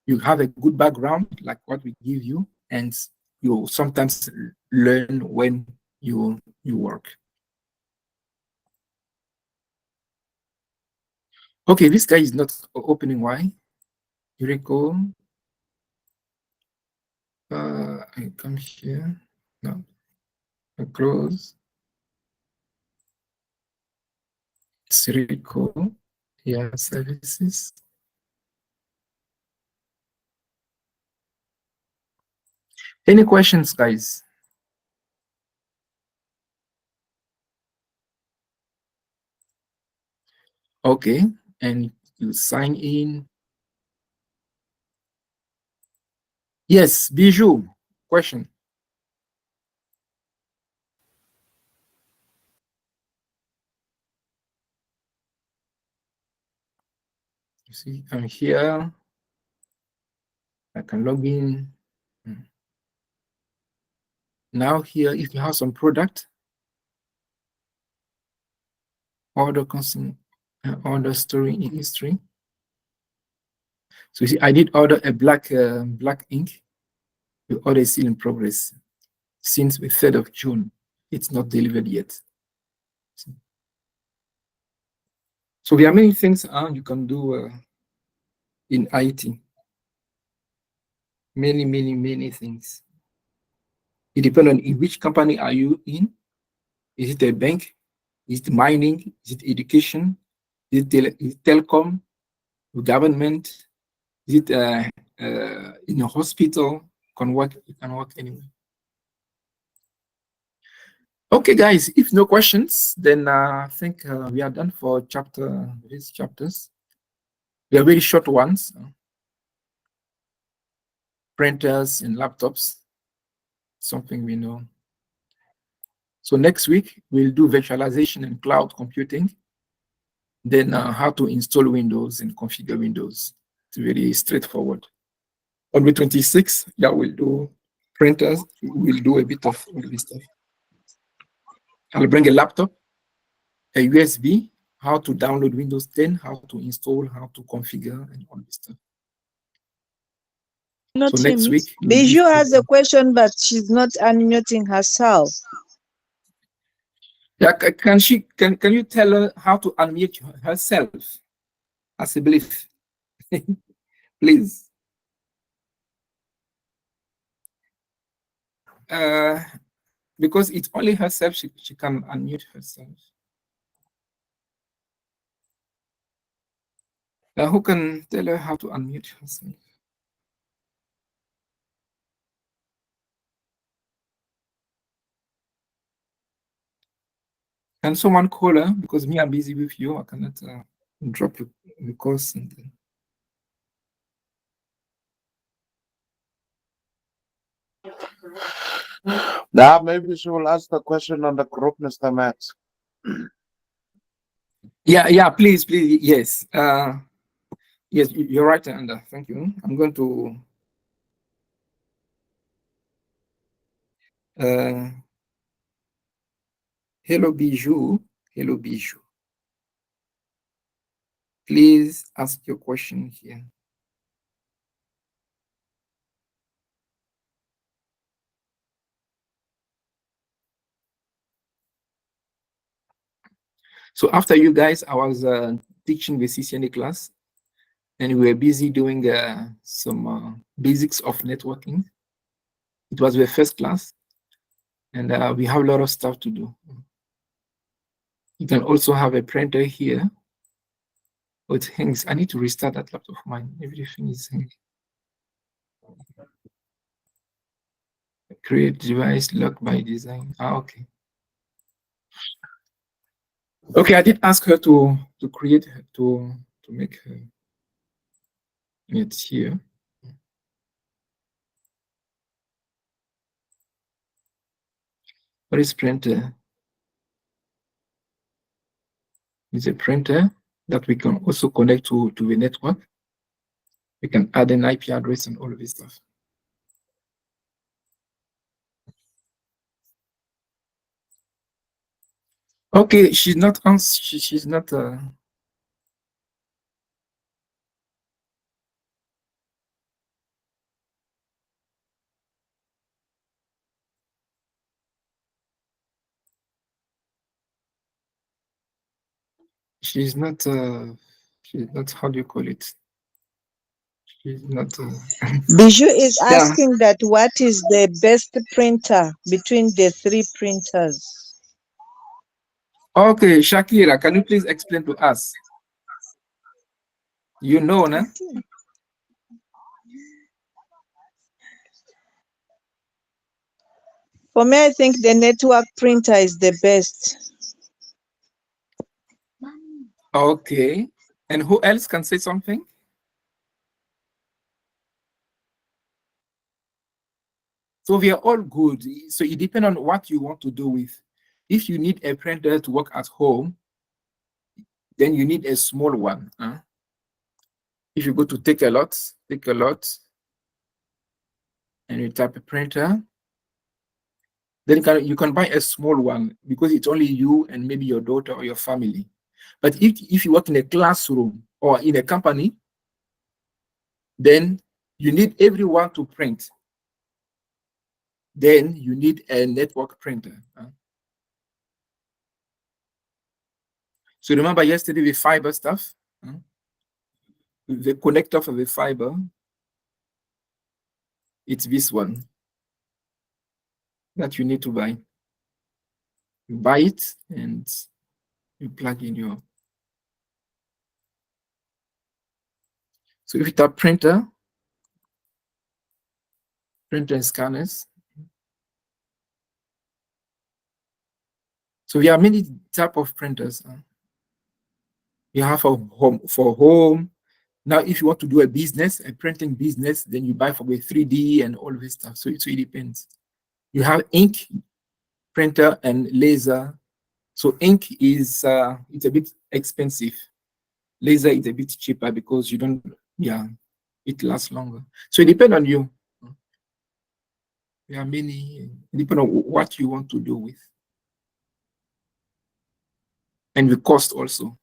you have a good background like what we give you, and you sometimes learn when you work. Okay, this guy is not opening. Why? You recall? I come here. No, I close. It's recall. Yeah, services. Any questions, guys? Okay, and you sign in. Yes, Bijou, question. You see, I'm here. I can log in. Now here, if you have some product, order constant, order story in history. So you see, I did order a black ink. The order is still in progress since the 3rd of June. It's not delivered yet. So there are many things you can do in IT. Many things. It depends on in which company are you in. Is it a bank? Is it mining? Is it education? Is it telecom? Government? Is it in a hospital? You can work anywhere. Okay, guys, if no questions, then I think we are done for these chapters. They are very short ones. Printers and laptops, something we know. So next week, we'll do virtualization and cloud computing. Then how to install Windows and configure Windows. It's very straightforward. On the 26th, yeah, we'll do printers. We'll do a bit of all this stuff. I'll bring a laptop, a USB, how to download Windows 10, how to install, how to configure, and all this stuff.
Not
so next week,
Bijou has a question, but she's not unmuting herself.
Yeah, can you tell her how to unmute herself? As a belief, please. Because it's only herself she can unmute herself. Who can tell her how to unmute herself? Can someone call her? Because me, I'm busy with you. I cannot drop the course.
Now, maybe she will ask the question on the group, Mr. Max.
Yeah, please, yes. Yes, you're right, Anda. Thank you. I'm going to hello Bijou. Hello Bijou. Please ask your question here. So after you guys, I was teaching the CCNA class, and we were busy doing some basics of networking. It was the first class, and we have a lot of stuff to do. You can also have a printer here. Oh, it hangs. I need to restart that laptop of mine. Everything is hanging. Create device lock by design. Okay. Okay, I did ask her to create to make it here. What is printer? It's a printer that we can also connect to the network. We can add an IP address and all of this stuff. Okay, she's not she's not she's not how do you call it? She's not
Bijou is
yeah.
asking that what is the best printer between the three printers?
Okay, Shakira, can you please explain to us? You know, nah?
For me, I think the network printer is the best.
Okay. And who else can say something? So we are all good. So it depends on what you want to do with. If you need a printer to work at home, then you need a small one. Huh? If you go to Take a Lot, and you type a printer, then you can buy a small one because it's only you and maybe your daughter or your family. But if you work in a classroom or in a company, then you need everyone to print. Then you need a network printer. Huh? So remember yesterday the fiber stuff? Huh? The connector for the fiber, it's this one that you need to buy. You buy it and you plug in your. So if you tap printer and scanners. So we have many type of printers. You have for home. Now, if you want to do a business, a printing business, then you buy for the 3D and all this stuff. So it depends. You have ink printer and laser. So ink is it's a bit expensive. Laser is a bit cheaper because you don't, it lasts longer. So it depends on you. There are many, it depends on what you want to do with. And the cost also.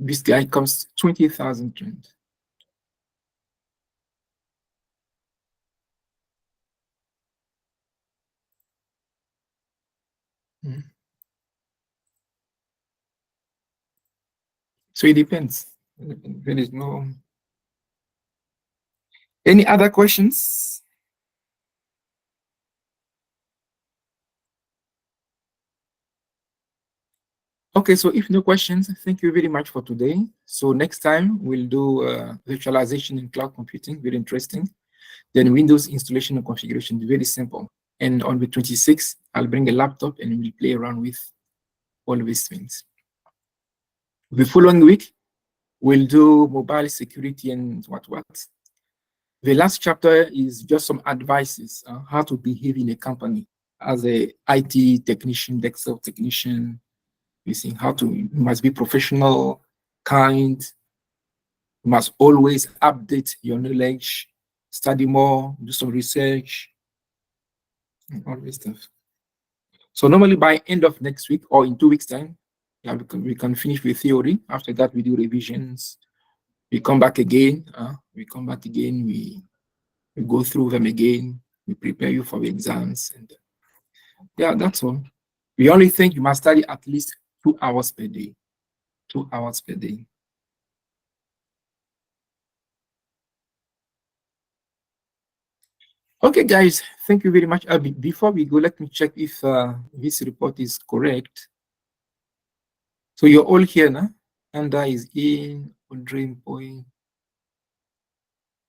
This guy costs 20,000 rand. So it depends. There is no. Any other questions? Okay, so if no questions, thank you very much for today. So next time we'll do virtualization in cloud computing, very interesting. Then Windows installation and configuration, very simple. And on the 26th, I'll bring a laptop and we'll play around with all these things. The following week, we'll do mobile security and what. The last chapter is just some advices on how to behave in a company as a IT technician, desktop technician. You see you must be professional, kind. You must always update your knowledge, study more, do some research, and all this stuff. So normally by end of next week or in 2 weeks' time, we can finish with theory. After that, we do revisions. We come back again. We go through them again. We prepare you for the exams. And yeah, that's all. The only thing you must study at least 2 hours per day. 2 hours per day. Okay, guys, thank you very much. Before we go, let me check if this report is correct. So you're all here now. Anda is in, Audrey Mpoy,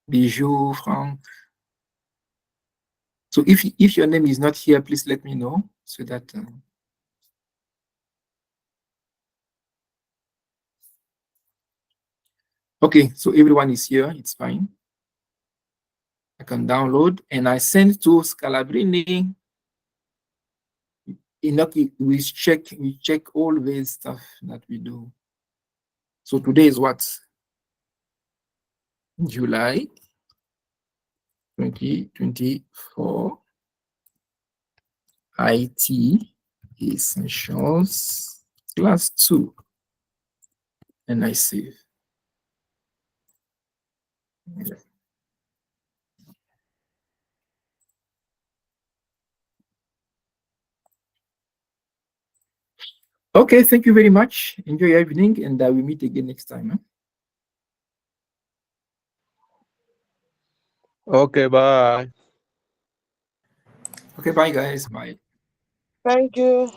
Bijou, Frank. So if your name is not here, please let me know so that. Okay, so everyone is here. It's fine. I can download and I send to Scalabrini. We check all this stuff that we do. So today is what? July 2024. IT Essentials Class 2. And I save. Okay, thank you very much. Enjoy your evening, and we meet again next time. Huh?
Okay, bye.
Okay, bye guys. Bye.
Thank you.